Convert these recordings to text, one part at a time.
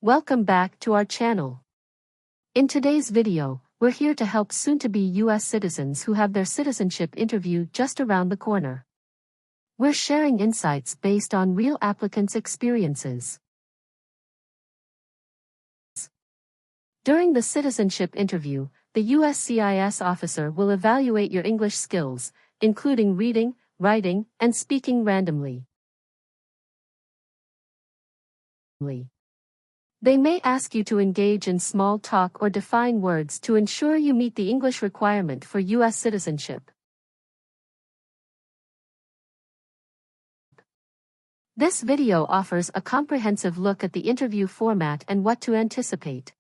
Welcome back to our channel. In today's video, we're here to help soon-to-be US citizens who have their citizenship interview just around the corner. We're sharing insights based on real applicants' experiences. During the citizenship interview, the USCIS officer will evaluate your English skills, including reading, writing, and speaking randomly. They may ask you to engage in small talk or define words to ensure you meet the English requirement for US citizenship. This video offers a comprehensive look at the interview format and what to anticipate.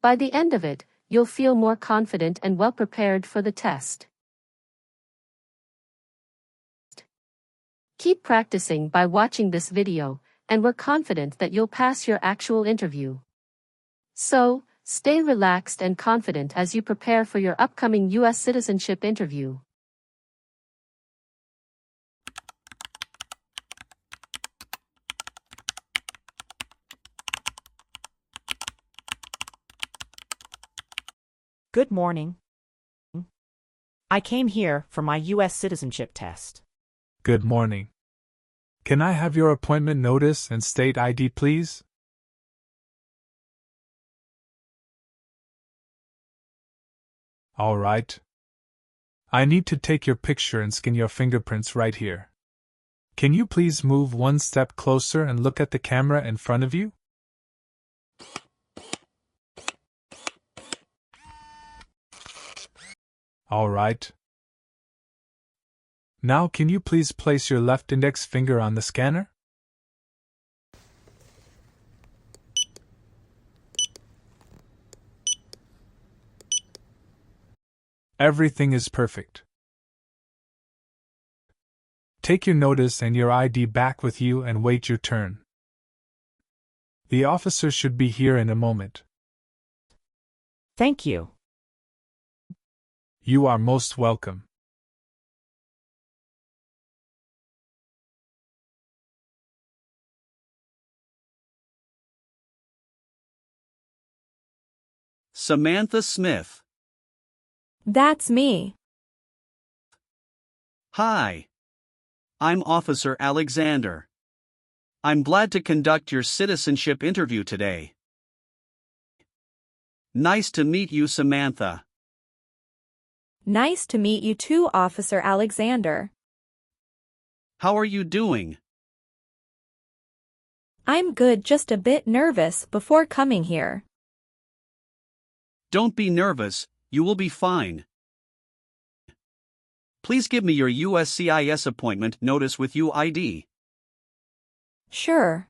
By the end of it, you'll feel more confident and well prepared for the test. Keep practicing by watching this video, and we're confident that you'll pass your actual interview. So, stay relaxed and confident as you prepare for your upcoming US citizenship interview. Good morning. I came here for my US citizenship test. Good morning. Can I have your appointment notice and state ID, please? All right. I need to take your picture and scan your fingerprints right here. Can you please move one step closer and look at the camera in front of you? All right. Now can you please place your left index finger on the scanner? Everything is perfect. Take your notice and your ID back with you and wait your turn. The officer should be here in a moment. Thank you. You are most welcome. Samantha Smith. That's me. Hi. I'm Officer Alexander. I'm glad to conduct your citizenship interview today. Nice to meet you, Samantha. Nice to meet you too, Officer Alexander. How are you doing? I'm good, just a bit nervous before coming here. Don't be nervous, you will be fine. Please give me your USCIS appointment notice with UID. Sure.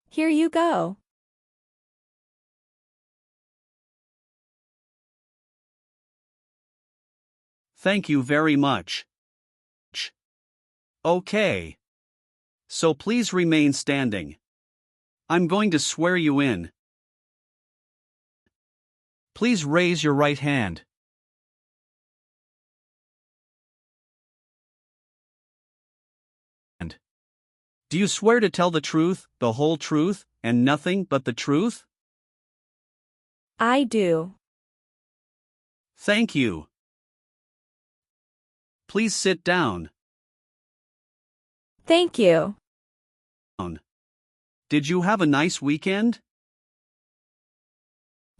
Here you go. Thank you very much. Okay. So please remain standing. I'm going to swear you in. Please raise your right hand. Do you swear to tell the truth, the whole truth, and nothing but the truth? I do. Thank you. Please sit down. Thank you. Did you have a nice weekend?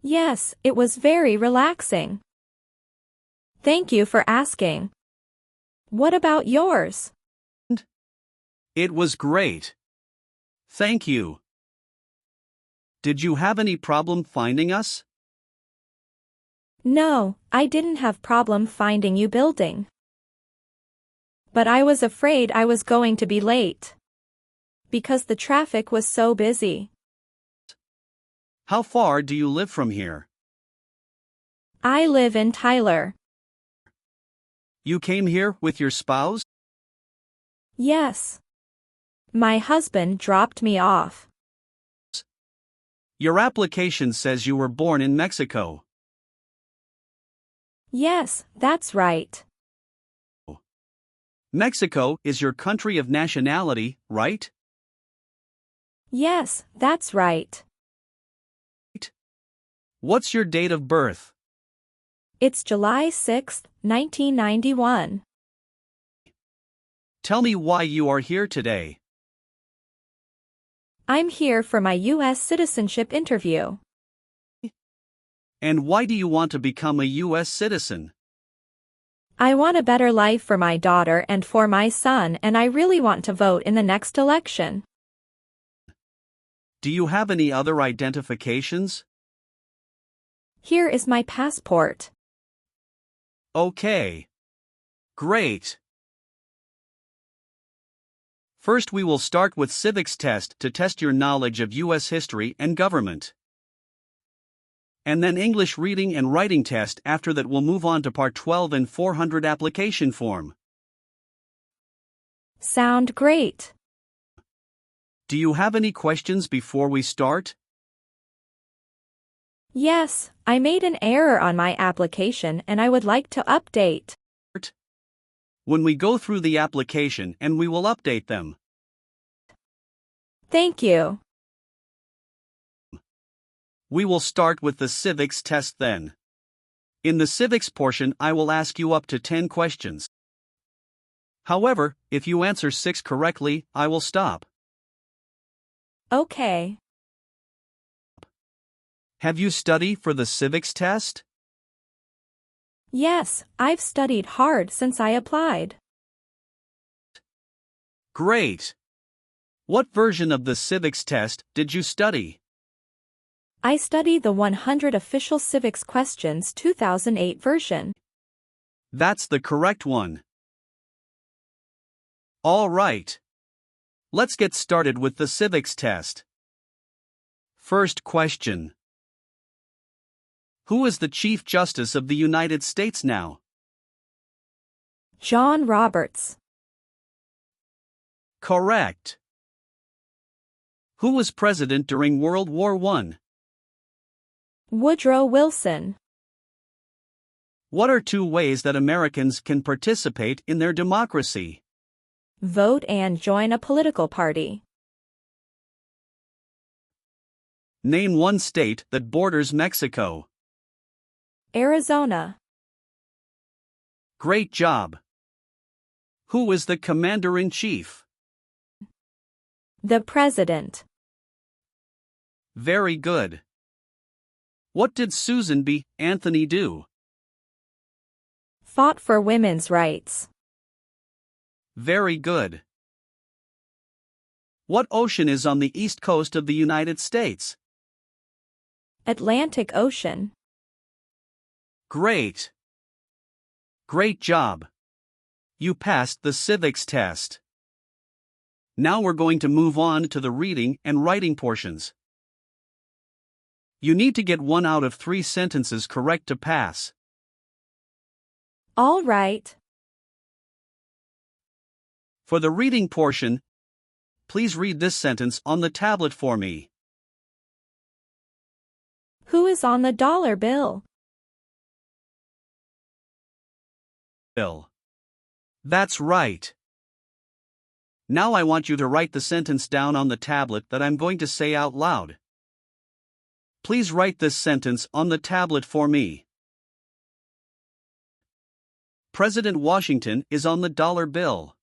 Yes, it was very relaxing. Thank you for asking. What about yours? It was great. Thank you. Did you have any problem finding us? No, I didn't have problem finding you building. But I was afraid I was going to be late. Because the traffic was so busy. How far do you live from here? I live in Tyler. You came here with your spouse? Yes. My husband dropped me off. Your application says you were born in Mexico. Yes, that's right. Mexico is your country of nationality, right? Yes, that's right. What's your date of birth? It's July 6, 1991. Tell me why you are here today. I'm here for my US citizenship interview. And why do you want to become a US citizen? I want a better life for my daughter and for my son, and I really want to vote in the next election. Do you have any other identifications? Here is my passport. Okay. Great. First we will start with Civics test to test your knowledge of US history and government. And then English reading and writing test. After that we'll move on to part 12 and N-400 application form. Sound great. Do you have any questions before we start? Yes, I made an error on my application and I would like to update. When we go through the application and we will update them. Thank you. We will start with the Civics test then. In the Civics portion I will ask you up to 10 questions. However, if you answer 6 correctly, I will stop. Okay. Have you studied for the Civics test? Yes, I've studied hard since I applied. Great! What version of the Civics test did you study? I studied the 100 Official Civics Questions 2008 version. That's the correct one. All right. Let's get started with the Civics test. First question. Who is the Chief Justice of the United States now? John Roberts. Correct. Who was president during World War I? Woodrow Wilson. What are 2 ways that Americans can participate in their democracy? Vote and join a political party. Name 1 state that borders Mexico. Arizona. Great job. Who is the Commander-in-Chief? The President. Very good. What did Susan B. Anthony do? Fought for women's rights. Very good. What ocean is on the east coast of the United States? Atlantic Ocean. Great. Great job. You passed the Civics test. Now we're going to move on to the reading and writing portions. You need to get 1 out of 3 sentences correct to pass. All right. For the reading portion, please read this sentence on the tablet for me. Who is on the dollar bill? Bill. That's right. Now I want you to write the sentence down on the tablet that I'm going to say out loud. Please write this sentence on the tablet for me. President Washington is on the dollar bill.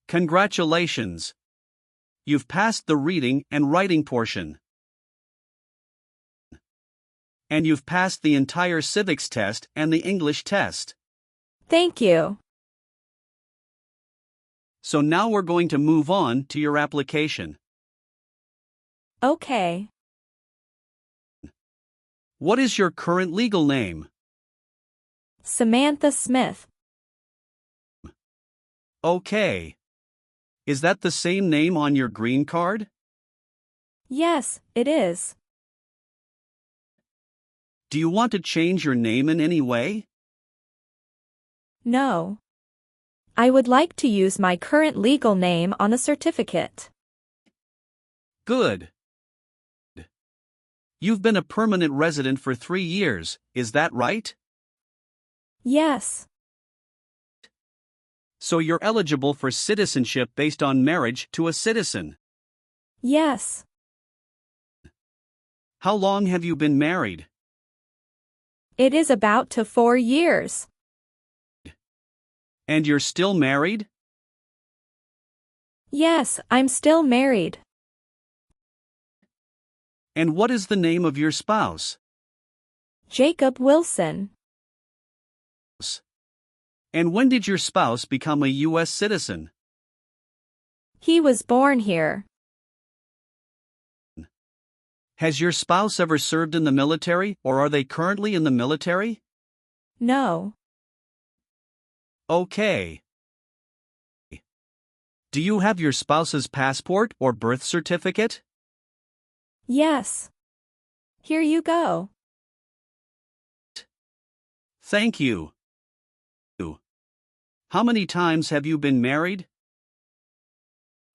Congratulations! You've passed the reading and writing portion. And you've passed the entire Civics test and the English test. Thank you. So now we're going to move on to your application. Okay. What is your current legal name? Samantha Smith. Okay. Is that the same name on your green card? Yes, it is. Do you want to change your name in any way? No. I would like to use my current legal name on the certificate. Good. You've been a permanent resident for 3 years, is that right? Yes. So you're eligible for citizenship based on marriage to a citizen. Yes. How long have you been married? It is about to 4 years. And you're still married? Yes, I'm still married. And what is the name of your spouse? Jacob Wilson. And when did your spouse become a U.S. citizen? He was born here. Has your spouse ever served in the military, or are they currently in the military? No. Okay. Do you have your spouse's passport or birth certificate? Yes. Here you go. Thank you. How many times have you been married?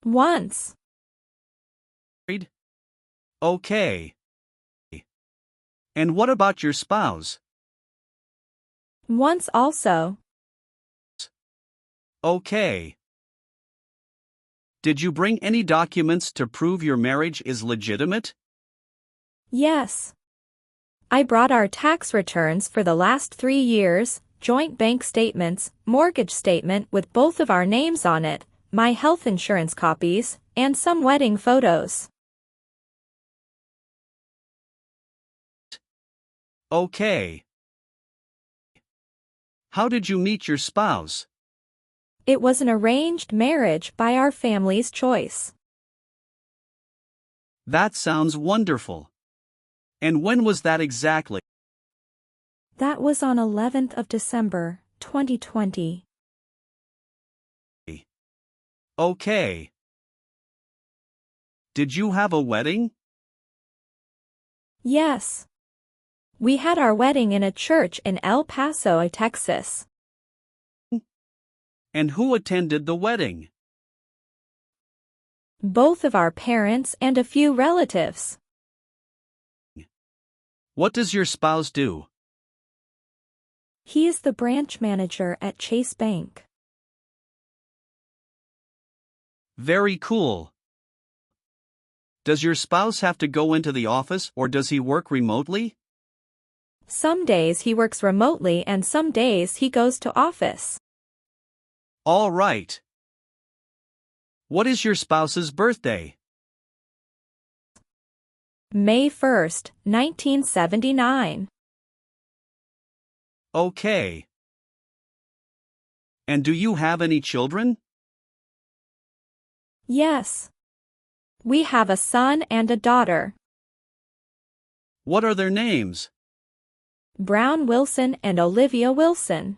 Once. Okay. And what about your spouse? Once also. Okay. Did you bring any documents to prove your marriage is legitimate? Yes. I brought our tax returns for the last 3 years, joint bank statements, mortgage statement with both of our names on it, my health insurance copies, and some wedding photos. Okay. How did you meet your spouse? It was an arranged marriage by our family's choice. That sounds wonderful. And when was that exactly? That was on 11th of December, 2020. Okay. Did you have a wedding? Yes. We had our wedding in a church in El Paso, Texas. And who attended the wedding? Both of our parents and a few relatives. What does your spouse do? He is the branch manager at Chase Bank. Very cool. Does your spouse have to go into the office or does he work remotely? Some days he works remotely and some days he goes to office. All right. What is your spouse's birthday? May 1st, 1979. Okay. And do you have any children? Yes. We have a son and a daughter. What are their names? Brown Wilson and Olivia Wilson.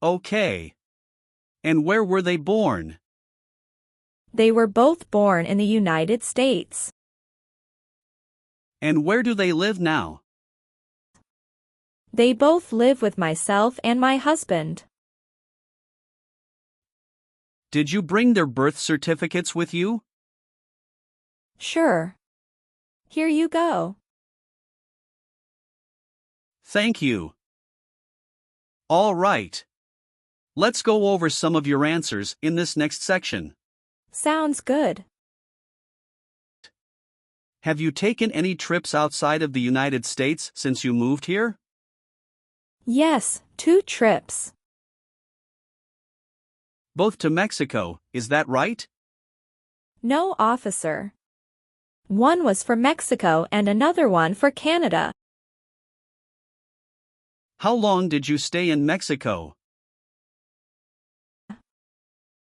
Okay. And where were they born? They were both born in the United States. And where do they live now? They both live with myself and my husband. Did you bring their birth certificates with you? Sure. Here you go. Thank you. All right. Let's go over some of your answers in this next section. Sounds good. Have you taken any trips outside of the United States since you moved here? Yes, 2 trips. Both to Mexico, is that right? No, officer. One was for Mexico and another one for Canada. How long did you stay in Mexico?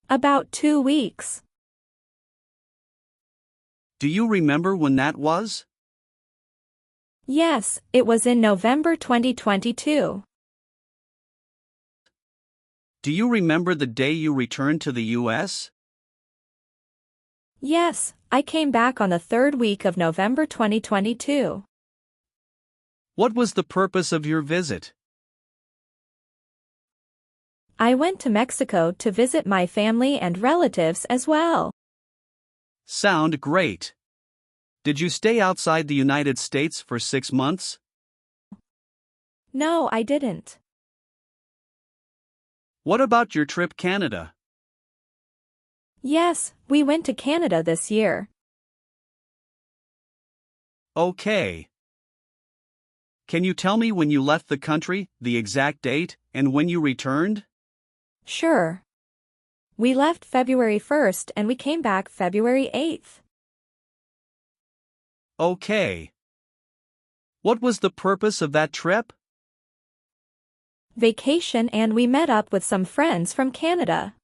About 2 weeks. Do you remember when that was? Yes, it was in November 2022. Do you remember the day you returned to the U.S.? Yes, I came back on the 3rd week of November 2022. What was the purpose of your visit? I went to Mexico to visit my family and relatives as well. Sound great. Did you stay outside the United States for 6 months? No, I didn't. What about your trip Canada? Yes, we went to Canada this year. Okay. Can you tell me when you left the country, the exact date, and when you returned? Sure. We left February 1st and we came back February 8th. Okay. What was the purpose of that trip? Vacation, and we met up with some friends from Canada.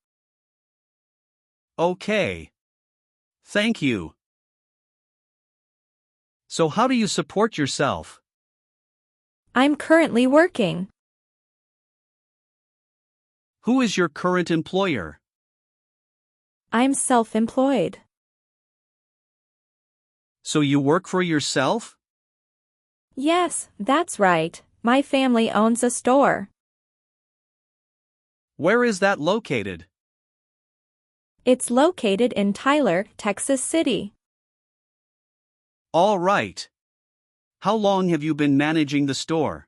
Okay. Thank you. So how do you support yourself? I'm currently working. Who is your current employer? I'm self-employed. So you work for yourself? Yes, that's right. My family owns a store. Where is that located? It's located in Tyler, Texas City. All right. How long have you been managing the store?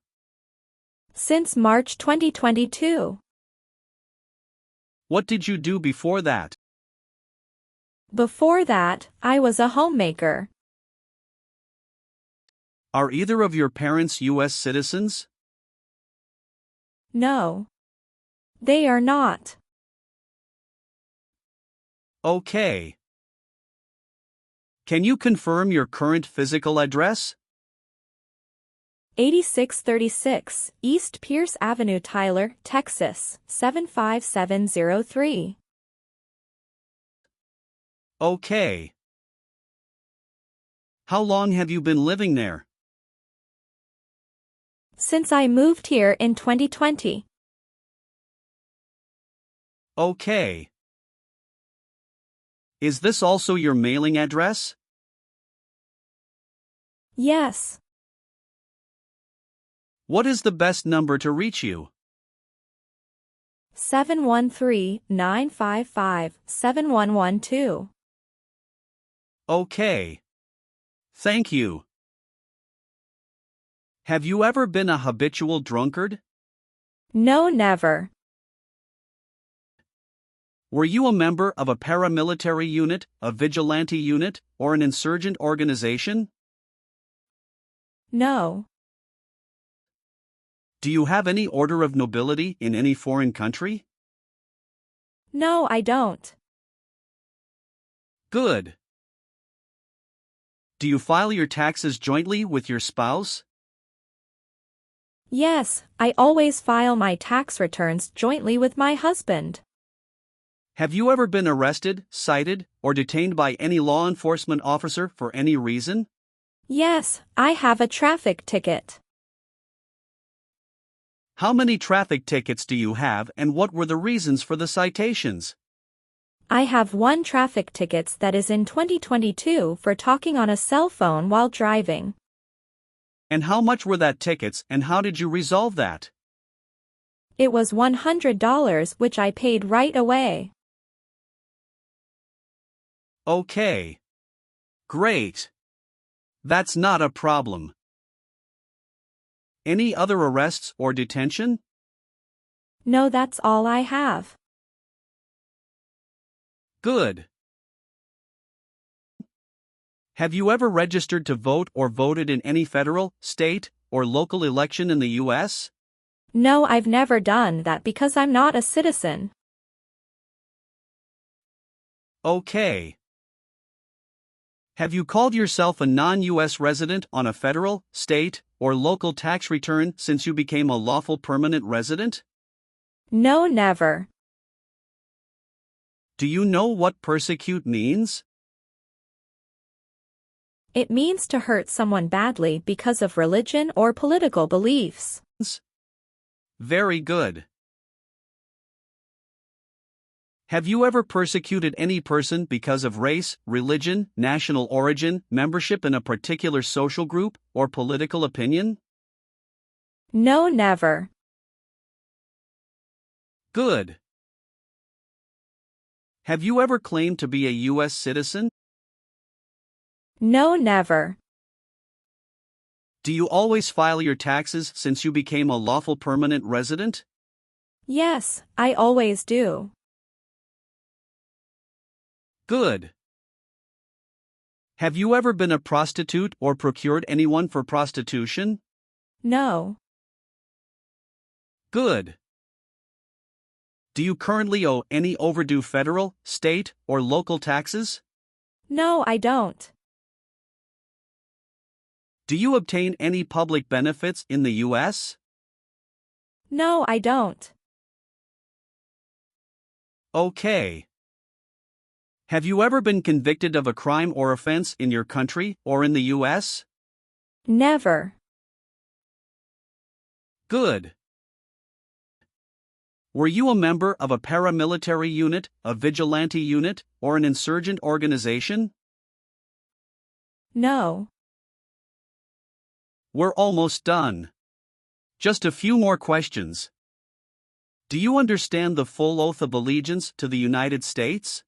Since March 2022. What did you do before that? Before that, I was a homemaker. Are either of your parents US citizens? No. They are not. Okay. Can you confirm your current physical address? 8636 East Pierce Avenue, Tyler, Texas, 75703. Okay. How long have you been living there? Since I moved here in 2020. Okay. Is this also your mailing address? Yes. What is the best number to reach you? 713-955-7112. Okay. Thank you. Have you ever been a habitual drunkard? No, never. Were you a member of a paramilitary unit, a vigilante unit, or an insurgent organization? No. Do you have any order of nobility in any foreign country? No, I don't. Good. Do you file your taxes jointly with your spouse? Yes, I always file my tax returns jointly with my husband. Have you ever been arrested, cited, or detained by any law enforcement officer for any reason? Yes, I have a traffic ticket. How many traffic tickets do you have, and what were the reasons for the citations? I have one traffic ticket that is in 2022 for talking on a cell phone while driving. And how much were that tickets, and how did you resolve that? It was $100, which I paid right away. Okay. Great. That's not a problem. Any other arrests or detention? No, that's all I have. Good. Have you ever registered to vote or voted in any federal, state, or local election in the U.S.? No, I've never done that because I'm not a citizen. Okay. Have you called yourself a non-U.S. resident on a federal, state, or local tax return since you became a lawful permanent resident? No, never. Do you know what persecute means? It means to hurt someone badly because of religion or political beliefs. Very good. Have you ever persecuted any person because of race, religion, national origin, membership in a particular social group, or political opinion? No, never. Good. Have you ever claimed to be a U.S. citizen? No, never. Do you always file your taxes since you became a lawful permanent resident? Yes, I always do. Good. Have you ever been a prostitute or procured anyone for prostitution? No. Good. Do you currently owe any overdue federal, state, or local taxes? No, I don't. Do you obtain any public benefits in the U.S.? No, I don't. Okay. Have you ever been convicted of a crime or offense in your country or in the U.S.? Never. Good. Were you a member of a paramilitary unit, a vigilante unit, or an insurgent organization? No. We're almost done. Just a few more questions. Do you understand the full oath of allegiance to the United States?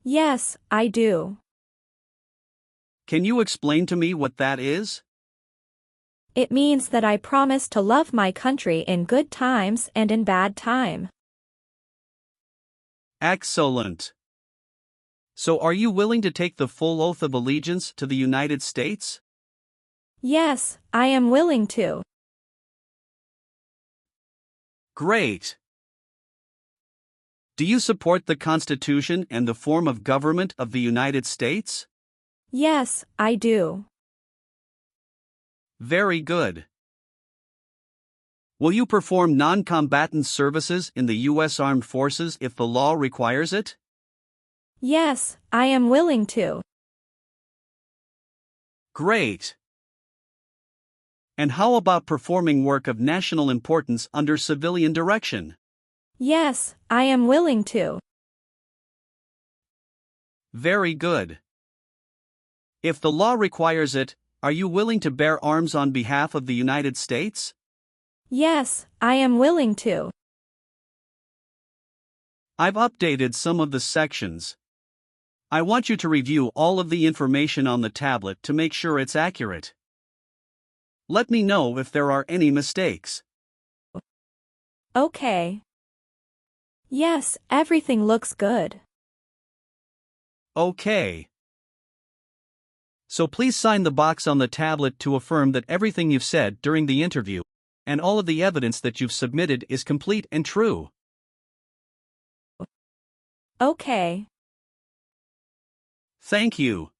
Yes, I do. Can you explain to me what that is? It means that I promise to love my country in good times and in bad time. Excellent. So are you willing to take the full oath of allegiance to the United States? Yes, I am willing to. Great. Do you support the Constitution and the form of government of the United States? Yes, I do. Very good. Will you perform non-combatant services in the U.S. Armed Forces if the law requires it? Yes, I am willing to. Great. And how about performing work of national importance under civilian direction? Yes, I am willing to. Very good. If the law requires it, are you willing to bear arms on behalf of the United States? Yes, I am willing to. I've updated some of the sections. I want you to review all of the information on the tablet to make sure it's accurate. Let me know if there are any mistakes. Okay. Yes, everything looks good. Okay. So please sign the box on the tablet to affirm that everything you've said during the interview and all of the evidence that you've submitted is complete and true. Okay. Thank you.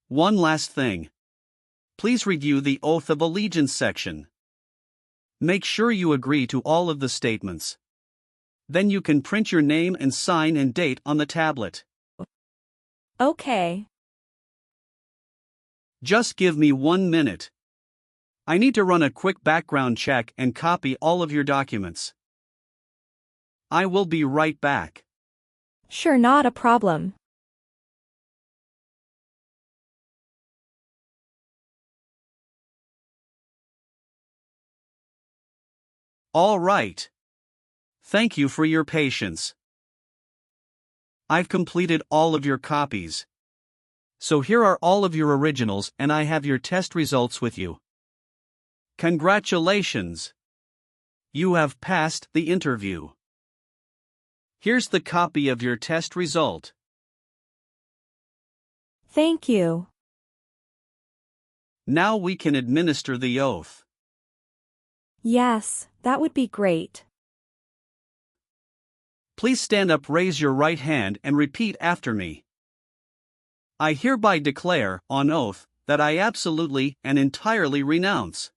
One last thing. Please review the Oath of Allegiance section. Make sure you agree to all of the statements. Then you can print your name and sign and date on the tablet. Okay. Just give me 1 minute. I need to run a quick background check and copy all of your documents. I will be right back. Sure, not a problem. All right. Thank you for your patience. I've completed all of your copies. So here are all of your originals and I have your test results with you. Congratulations! You have passed the interview. Here's the copy of your test result. Thank you. Now we can administer the oath. Yes, that would be great. Please stand up, raise your right hand and repeat after me. I hereby declare, on oath, that I absolutely and entirely renounce.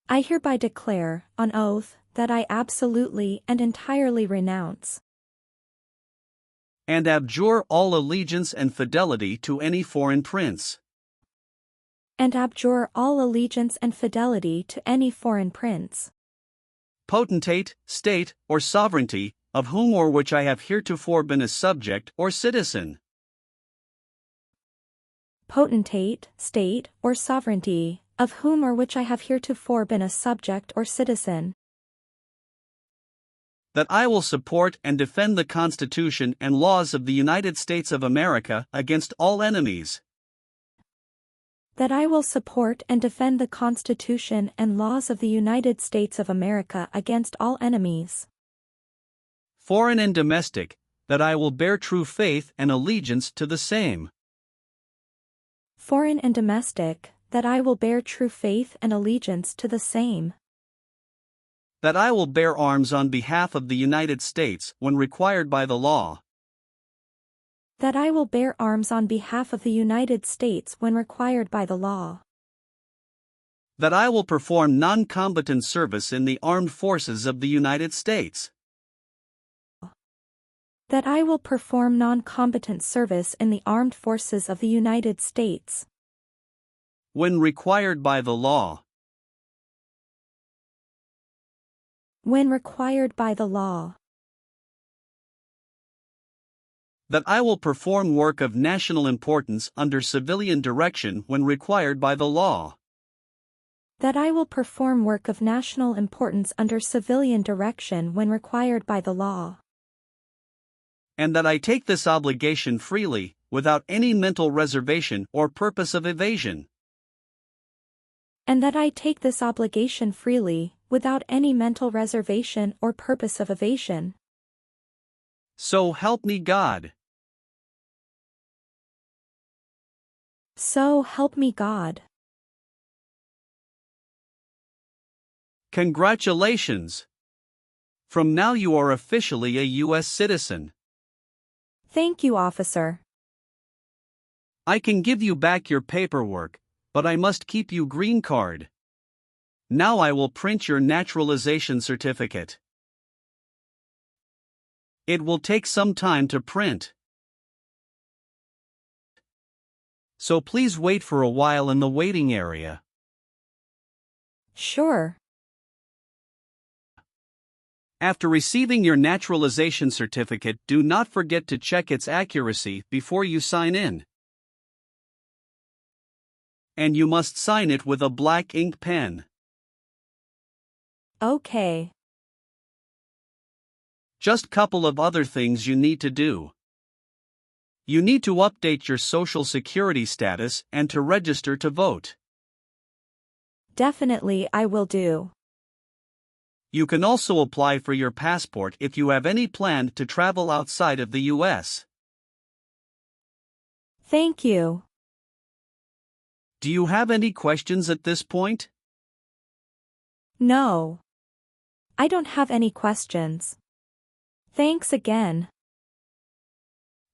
I hereby declare, on oath, that I absolutely and entirely renounce and abjure all allegiance and fidelity to any foreign prince, and abjure all allegiance and fidelity to any foreign prince, potentate, state, or sovereignty, of whom or which I have heretofore been a subject or citizen. Potentate, state, or sovereignty, of whom or which I have heretofore been a subject or citizen. That I will support and defend the Constitution and laws of the United States of America against all enemies. That I will support and defend the Constitution and laws of the United States of America against all enemies, foreign and domestic, that I will bear true faith and allegiance to the same, foreign and domestic, that I will bear true faith and allegiance to the same, that I will bear arms on behalf of the United States when required by the law, that I will bear arms on behalf of the United States when required by the law, that I will perform non-combatant service in the armed forces of the United States, that I will perform non-combatant service in the armed forces of the United States when required by the law, when required by the law, that I will perform work of national importance under civilian direction when required by the law, that I will perform work of national importance under civilian direction when required by the law, and that I take this obligation freely, without any mental reservation or purpose of evasion, and that I take this obligation freely, without any mental reservation or purpose of evasion. So help me God. So help me God. Congratulations! From now you are officially a U.S. citizen. Thank you, officer. I can give you back your paperwork, but I must keep you green card. Now I will print your naturalization certificate. It will take some time to print, so please wait for a while in the waiting area. Sure. After receiving your naturalization certificate, do not forget to check its accuracy before you sign in. And you must sign it with a black ink pen. Okay. Just couple of other things you need to do. You need to update your Social Security status and to register to vote. Definitely I will do. You can also apply for your passport if you have any plan to travel outside of the U.S. Thank you. Do you have any questions at this point? No. I don't have any questions. Thanks again.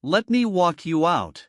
Let me walk you out.